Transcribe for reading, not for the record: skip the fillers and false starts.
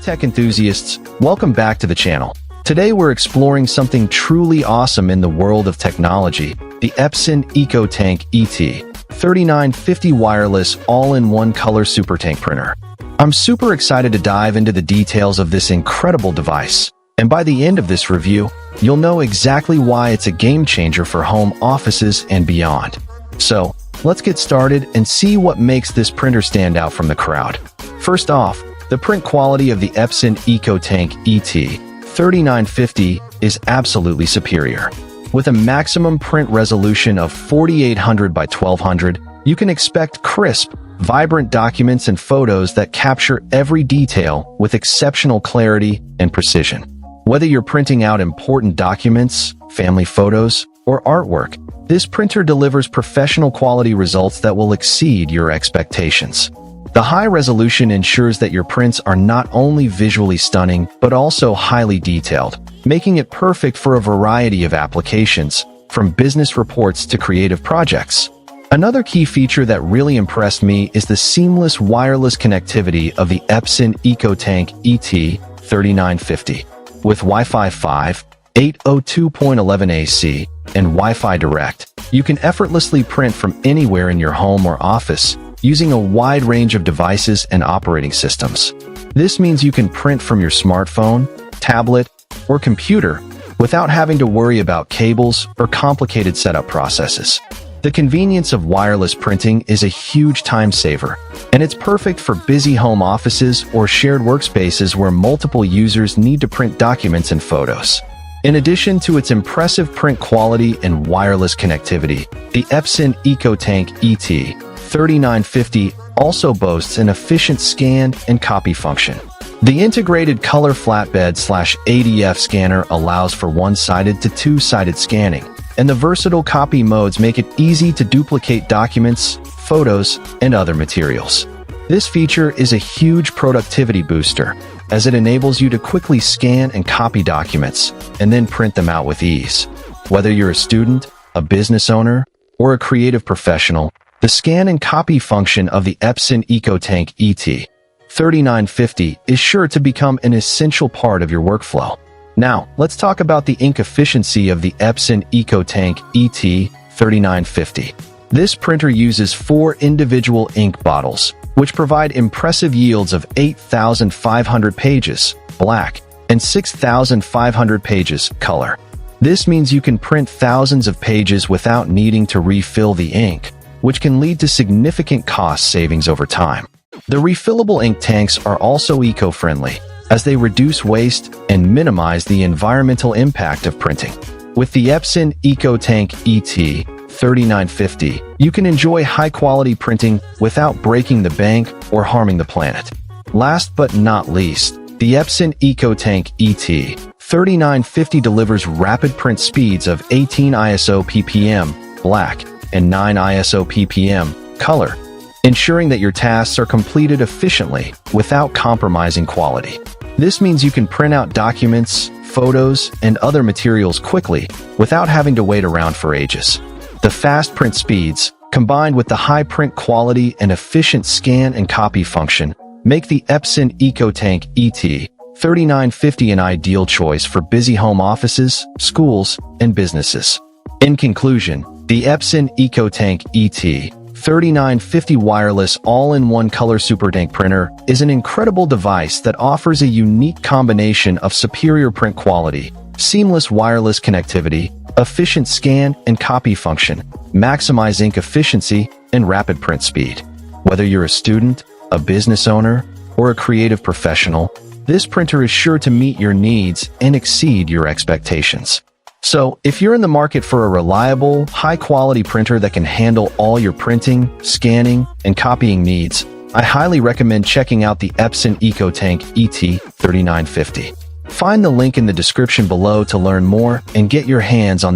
tech enthusiasts, welcome back to the channel. Today we're exploring something truly awesome in the world of technology, the Epson EcoTank ET-3950 wireless all-in-one color Supertank printer. I'm super excited to dive into the details of this incredible device, and by the end of this review, you'll know exactly why it's a game changer for home offices and beyond. So, let's get started and see what makes this printer stand out from the crowd. First off, the print quality of the Epson EcoTank ET-3950 is absolutely superior. With a maximum print resolution of 4800 by 1200, you can expect crisp, vibrant documents and photos that capture every detail with exceptional clarity and precision. Whether you're printing out important documents, family photos, or artwork, this printer delivers professional quality results that will exceed your expectations. The high resolution ensures that your prints are not only visually stunning, but also highly detailed, making it perfect for a variety of applications, from business reports to creative projects. Another key feature that really impressed me is the seamless wireless connectivity of the Epson EcoTank ET-3950. With Wi-Fi 5, 802.11 AC, and Wi-Fi Direct, you can effortlessly print from anywhere in your home or office, using a wide range of devices and operating systems. This means you can print from your smartphone, tablet, or computer without having to worry about cables or complicated setup processes. The convenience of wireless printing is a huge time saver, and it's perfect for busy home offices or shared workspaces where multiple users need to print documents and photos. In addition to its impressive print quality and wireless connectivity, the Epson EcoTank ET-3950 also boasts an efficient scan and copy function. The integrated color flatbed/ADF scanner allows for one-sided to two-sided scanning, and the versatile copy modes make it easy to duplicate documents, photos, and other materials. This feature is a huge productivity booster, as it enables you to quickly scan and copy documents, and then print them out with ease. Whether you're a student, a business owner, or a creative professional, the scan and copy function of the Epson EcoTank ET-3950 is sure to become an essential part of your workflow. Now, let's talk about the ink efficiency of the Epson EcoTank ET-3950. This printer uses 4 individual ink bottles, which provide impressive yields of 8,500 pages, black, and 6,500 pages, color. This means you can print thousands of pages without needing to refill the ink, which can lead to significant cost savings over time. The refillable ink tanks are also eco-friendly, as they reduce waste and minimize the environmental impact of printing. With the Epson EcoTank ET-3950, you can enjoy high-quality printing without breaking the bank or harming the planet. Last but not least, the Epson EcoTank ET-3950 delivers rapid print speeds of 18 ISO ppm, black, and 9 ISO ppm, color, ensuring that your tasks are completed efficiently without compromising quality. This means you can print out documents, photos, and other materials quickly without having to wait around for ages. The fast print speeds, combined with the high print quality and efficient scan and copy function, make the Epson EcoTank ET-3950 an ideal choice for busy home offices, schools, and businesses. In conclusion, the Epson EcoTank ET-3950 wireless all-in-one color Supertank printer is an incredible device that offers a unique combination of superior print quality, seamless wireless connectivity, efficient scan and copy function, maximize ink efficiency, and rapid print speed. Whether you're a student, a business owner, or a creative professional, this printer is sure to meet your needs and exceed your expectations. So, if you're in the market for a reliable, high-quality printer that can handle all your printing, scanning, and copying needs, I highly recommend checking out the Epson EcoTank ET-3950. Find the link in the description below to learn more and get your hands on